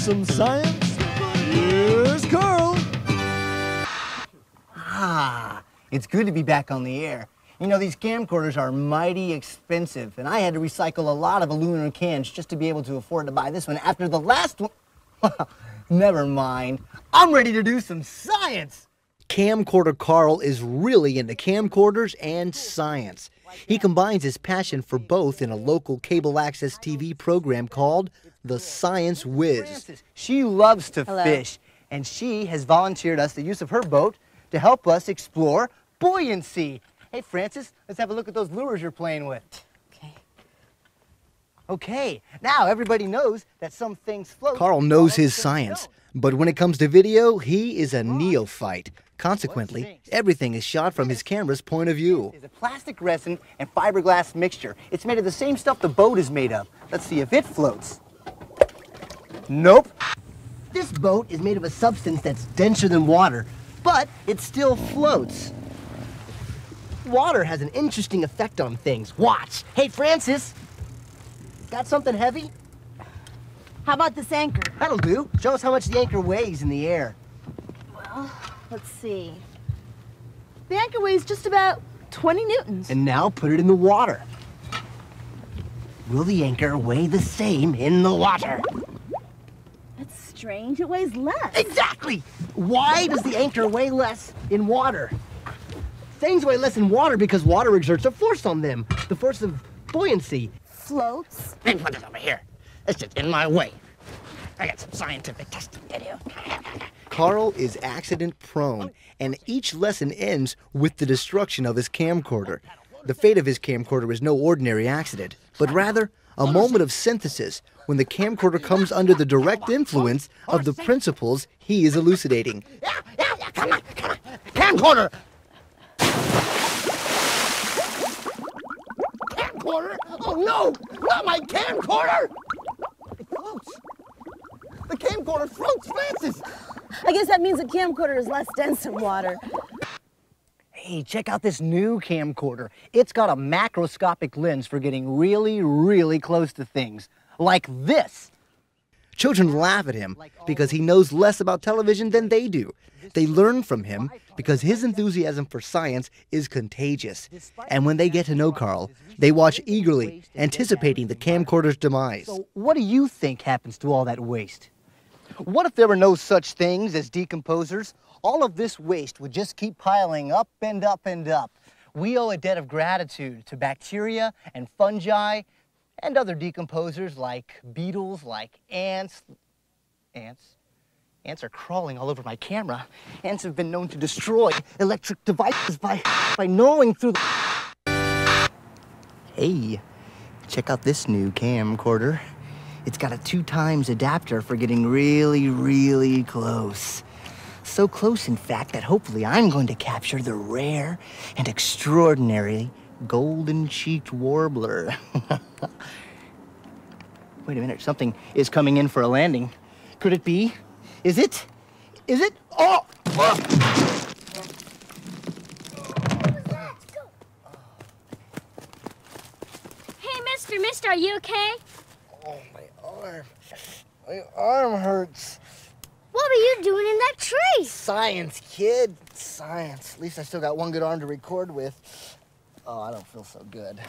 some science? Here's Carl. It's good to be back on the air. You know, these camcorders are mighty expensive, and I had to recycle a lot of aluminum cans just to be able to afford to buy this one after the last one. Never mind. I'm ready to do some science. Camcorder Carl is really into camcorders and science. He combines his passion for both in a local cable access TV program called the Science Wiz. She loves to fish, and she has volunteered us the use of her boat to help us explore buoyancy. Hey, Francis, let's have a look at those lures you're playing with. Okay, now everybody knows that some things float. Carl knows his science, but when it comes to video, he is a neophyte. Consequently, everything is shot from his camera's point of view. It's a plastic resin and fiberglass mixture. It's made of the same stuff the boat is made of. Let's see if it floats. Nope. This boat is made of a substance that's denser than water, but it still floats. Water has an interesting effect on things. Watch. Hey, Francis, got something heavy? How about this anchor? That'll do. Show us how much the anchor weighs in the air. Well, let's see. The anchor weighs just about 20 newtons. And now put it in the water. Will the anchor weigh the same in the water? That's strange. It weighs less. Exactly! Why does the anchor weigh less in water? Things weigh less in water because water exerts a force on them. The force of buoyancy. Floats. And put it over here. It's just in my way. I got some scientific testing to do. Carl is accident prone, and each lesson ends with the destruction of his camcorder. The fate of his camcorder is no ordinary accident, but rather a moment of synthesis when the camcorder comes under the direct influence of the principles he is elucidating. Yeah, come on. Camcorder! Camcorder? Oh no! Not my camcorder! It floats. The camcorder floats, Francis! I guess that means a camcorder is less dense than water. Hey, check out this new camcorder. It's got a macroscopic lens for getting really, really close to things. Like this. Children laugh at him because he knows less about television than they do. They learn from him because his enthusiasm for science is contagious. And when they get to know Carl, they watch eagerly, anticipating the camcorder's demise. So what do you think happens to all that waste? What if there were no such things as decomposers? All of this waste would just keep piling up and up and up. We owe a debt of gratitude to bacteria and fungi and other decomposers like beetles, like ants. Ants are crawling all over my camera. Ants have been known to destroy electric devices by gnawing through the... Hey, check out this new camcorder. It's got a 2x adapter for getting really, really close. So close, in fact, that hopefully I'm going to capture the rare and extraordinary golden-cheeked warbler. Wait a minute, something is coming in for a landing. Could it be? Is it? Is it? Oh! Hey, mister, are you okay? Oh, my arm hurts. What were you doing in that tree? Science, kid. Science. At least I still got one good arm to record with. Oh, I don't feel so good.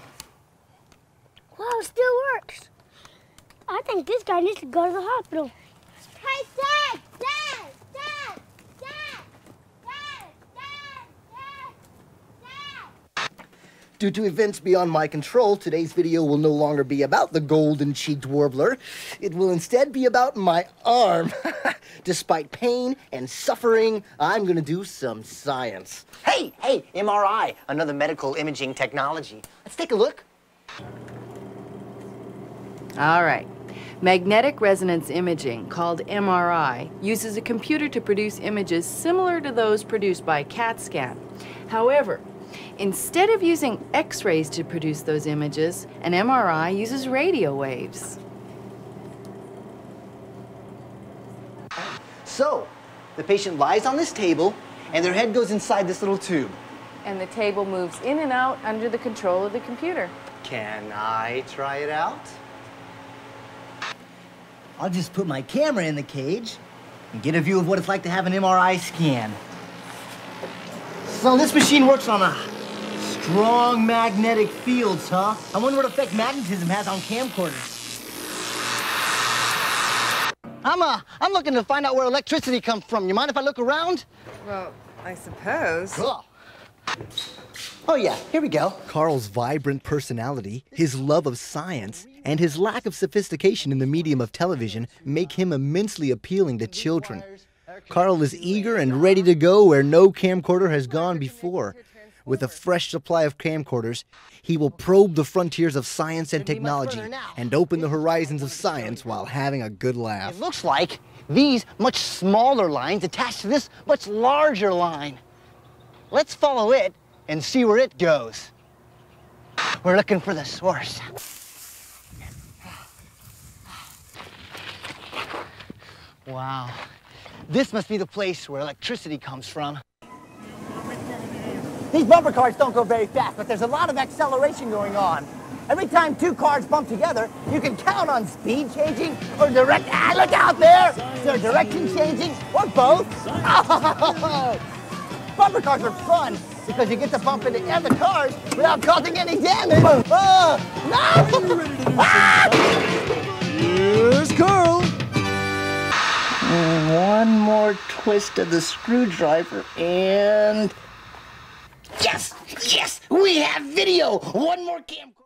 Well, it still works. I think this guy needs to go to the hospital. Hey, Dad! Dad! Dad! Dad! Dad! Dad! Dad! Dad! Due to events beyond my control, today's video will no longer be about the golden-cheeked warbler. It will instead be about my arm. Despite pain and suffering, I'm gonna do some science. Hey, MRI, another medical imaging technology. Let's take a look. All right. Magnetic resonance imaging, called MRI, uses a computer to produce images similar to those produced by a CAT scan. However, instead of using X-rays to produce those images, an MRI uses radio waves. So, the patient lies on this table, and their head goes inside this little tube. And the table moves in and out under the control of the computer. Can I try it out? I'll just put my camera in the cage and get a view of what it's like to have an MRI scan. So this machine works on a strong magnetic fields, huh? I wonder what effect magnetism has on camcorders. I'm looking to find out where electricity comes from. You mind if I look around? Well, I suppose. Cool. Oh yeah, here we go. Carl's vibrant personality, his love of science, and his lack of sophistication in the medium of television make him immensely appealing to children. Carl is eager and ready to go where no camcorder has gone before. With a fresh supply of camcorders, he will probe the frontiers of science and technology and open the horizons of science while having a good laugh. It looks like these much smaller lines attached to this much larger line. Let's follow it and see where it goes. We're looking for the source. Wow. This must be the place where electricity comes from. These bumper cars don't go very fast, but there's a lot of acceleration going on. Every time two cars bump together, you can count on speed changing or look out there! They're direction changing or both. Oh, bumper cars are fun because you get to bump into other cars without causing any damage. Oh, no! Ah! Here's Carl. One more twist of the screwdriver and... Yes! Yes! We have video! One more camcorder!